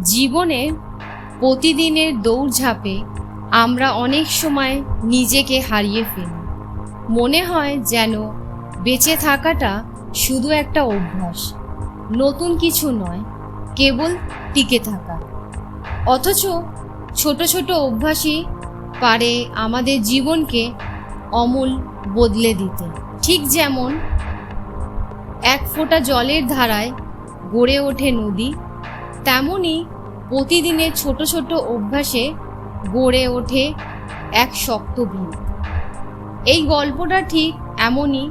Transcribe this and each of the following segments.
জীবনে প্রতিদিনের দৌড়ঝাঁপে আমরা অনেক সময় নিজেকে হারিয়ে ফেলি। মনে হয় যেন বেঁচে থাকাটা শুধু একটা অভ্যাস, নতুন কিছু নয়, কেবল টিকে থাকা। অথচ ছোট ছোট অভ্যাসই পারে আমাদের জীবনকে অমূল বদলে দিতে। ঠিক যেমন এক ফোঁটা জলের ধারায় গড়ে ওঠে নদী, তেমনি প্রতিদিনের ছোট ছোট অভ্যাসে গড়ে ওঠে এক শক্ত ভিত। এই গল্পটা ঠিক এমনই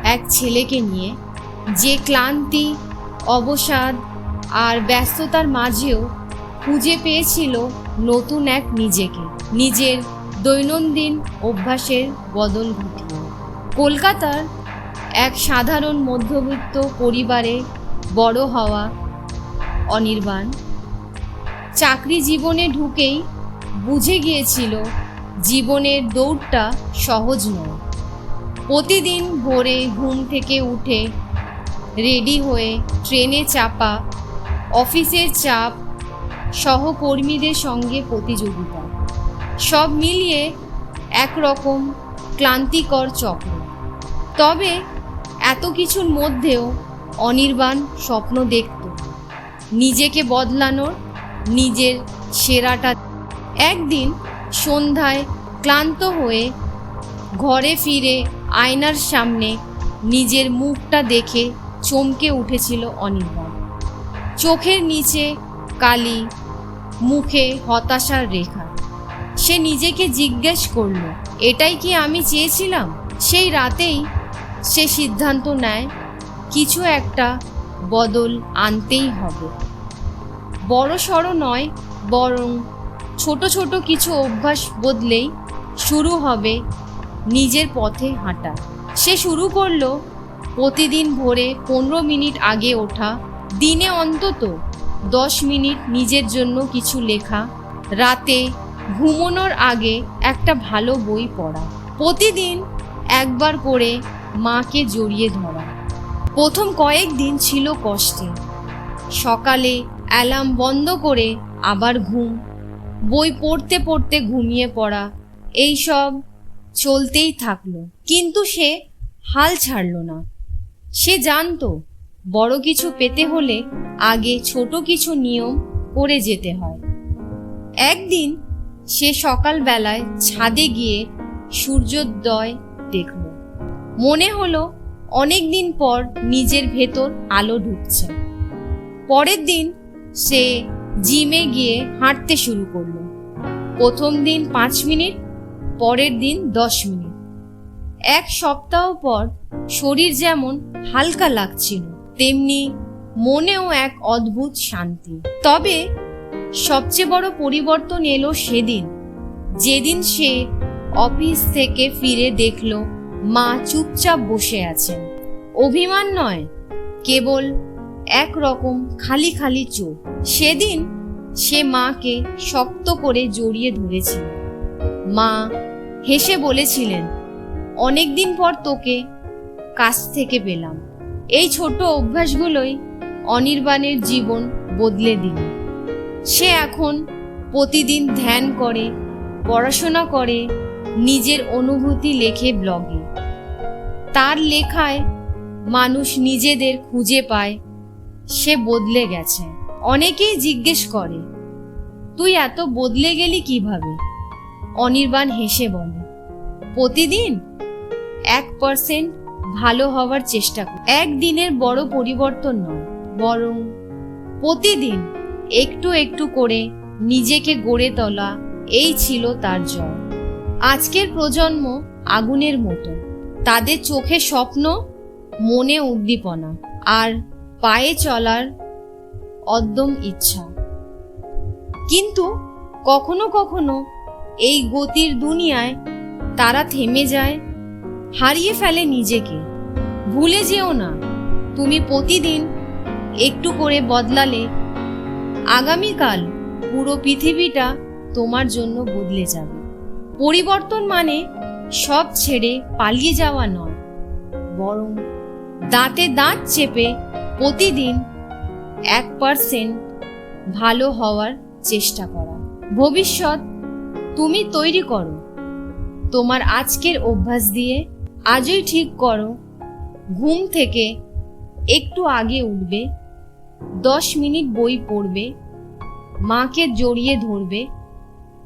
এক ছেলেকে নিয়ে, যে ক্লান্তি, অবসাদ আর ব্যস্ততার মাঝেও খুঁজে পেয়েছিল নতুন এক নিজেকে, নিজের দৈনন্দিন অভ্যাসের বদল ঘটিয়ে। কলকাতার এক সাধারণ মধ্যবিত্ত পরিবারে বড় হওয়া অনির্বাণ চাকরি জীবনে ঢুকেই বুঝে গিয়েছিল জীবনের দৌড়টা সহজ নয়। প্রতিদিন ভোরে ঘুম থেকে উঠে রেডি হয়ে ট্রেনে চাপা, অফিসের চাপ, সহকর্মীদের সঙ্গে প্রতিযোগিতা, সব মিলিয়ে একরকম ক্লান্তিকর চক্র। তবে এত কিছুর মধ্যেও অনির্বাণ স্বপ্ন দেখত নিজেকে বদলানোর, নিজের সেরাটা। একদিন সন্ধ্যায় ক্লান্ত হয়ে ঘরে ফিরে আয়নার সামনে নিজের মুখটা দেখে চমকে উঠেছিল অনির্বাণ। চোখের নিচে কালি, মুখে হতাশার রেখা। সে নিজেকে জিজ্ঞেস করল, এটাই কি আমি চেয়েছিলাম? সেই রাতেই সে সিদ্ধান্ত নেয় কিছু একটা বদল আনতেই হবে। বড় সড়ো নয়, বরং ছোট ছোট কিছু অভ্যাস বদলেই শুরু হবে নিজের পথে হাঁটা। সে শুরু করলো প্রতিদিন ভোরে 15 মিনিট আগে ওঠা, দিনে অন্তত 10 মিনিট নিজের জন্য কিছু লেখা, রাতে ঘুমানোর আগে একটা ভালো বই পড়া, প্রতিদিন একবার করে মাকে জড়িয়ে ধরা। প্রথম কয়েকদিন ছিল কষ্টের। সকালে অ্যালার্ম বন্ধ করে আবার ঘুম, বই পড়তে পড়তে ঘুমিয়ে পড়া, এই সব চলতেই থাকলো। কিন্তু সে হাল ছাড়ল না। সে জানতো বড় কিছু পেতে হলে আগে ছোট কিছু নিয়ম করে যেতে হয়। একদিন সে সকালবেলায় ছাদে গিয়ে সূর্যোদয় দেখল। মনে হলো অনেক দিন পর নিজের ভেতর আলো ঢুকছে। পরের দিন সে জিমে গিয়ে হাঁটতে শুরু করলো। প্রথম দিন 5 মিনিট, পরের দিন 10 মিনিট। এক সপ্তাহ পর শরীর যেমন হালকা লাগছিল, তেমনি মনেও এক অদ্ভুত শান্তি। তবে সবচেয়ে বড় পরিবর্তন এলো সেদিন, যেদিন সে অফিস থেকে ফিরে দেখল মা চুপচাপ বসে আছেন। অভিমান নয়, কেবল একরকম খালি খালি চোখ। সেদিন সে মাকে শক্ত করে জড়িয়ে ধরেছিল। মা হেসে বলেছিলেন, অনেকদিন পর তোকে কাছ থেকে পেলাম। এই ছোট অভ্যাসগুলোই অনির্বাণের জীবন বদলে দিল। সে এখন প্রতিদিন ধ্যান করে, পড়াশোনা করে, নিজের অনুভূতি লেখে ব্লগে। তার লেখায় মানুষ নিজেদের খুঁজে পায়। সে বদলে গেছে। অনেকেই জিজ্ঞেস করে, তুই এত বদলে গেলি কিভাবে? অনির্বাণ হেসে বলে, প্রতিদিন 1% ভালো হওয়ার চেষ্টা করি। একদিনের বড় পরিবর্তন নয়, বরং প্রতিদিন একটু একটু করে নিজেকে গড়ে তোলা, এই ছিল তার জয়। আজকের প্রজন্ম আগুনের মতো। তাদের চোখে স্বপ্ন, মনে উদ্দীপনা, আর পায়ে চলার অদম্য ইচ্ছা। কিন্তু কখনো কখনো এই গতির দুনিয়ায় তারা থেমে যায়, হারিয়ে ফেলে নিজেকে। ভুলে যেও না, তুমি প্রতিদিন একটু করে বদলালে আগামীকাল পুরো পৃথিবীটা তোমার জন্য বদলে যাবে। পরিবর্তন মানে সব ছেড়ে পালিয়ে যাওয়া নয়, বরং দাঁতে দাঁত চেপে প্রতিদিন 1% ভালো হওয়ার চেষ্টা করা। ভবিষ্যৎ তুমি তৈরি করো। তোমার আজকের অভ্যাস দিয়ে আজই ঠিক করো, ঘুম থেকে একটু আগে উঠবে, 10 মিনিট বই পড়বে, মাকে জড়িয়ে ধরবে,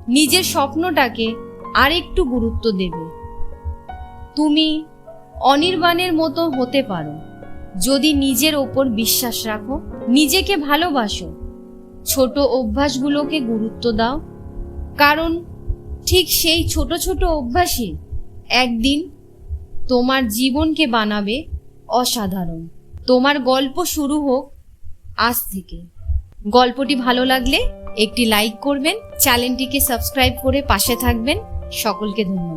নিজের স্বপ্নটাকে আরেকটু গুরুত্ব দেবে। তুমি অনির্বাণের মতো হতে পারো যদি নিজের ওপর বিশ্বাস রাখো, নিজেকে ভালোবাসো, ছোট অভ্যাসগুলোকে গুরুত্ব দাও, কারণ ঠিক সেই ছোট ছোট অভ্যাসই একদিন তোমার জীবনকে বানাবে অসাধারণ। তোমার গল্প শুরু হোক আজ থেকে। গল্পটি ভালো লাগলে একটি লাইক করবেন, চ্যানেলটিকে সাবস্ক্রাইব করে পাশে থাকবেন। সকলকে ধন্যবাদ।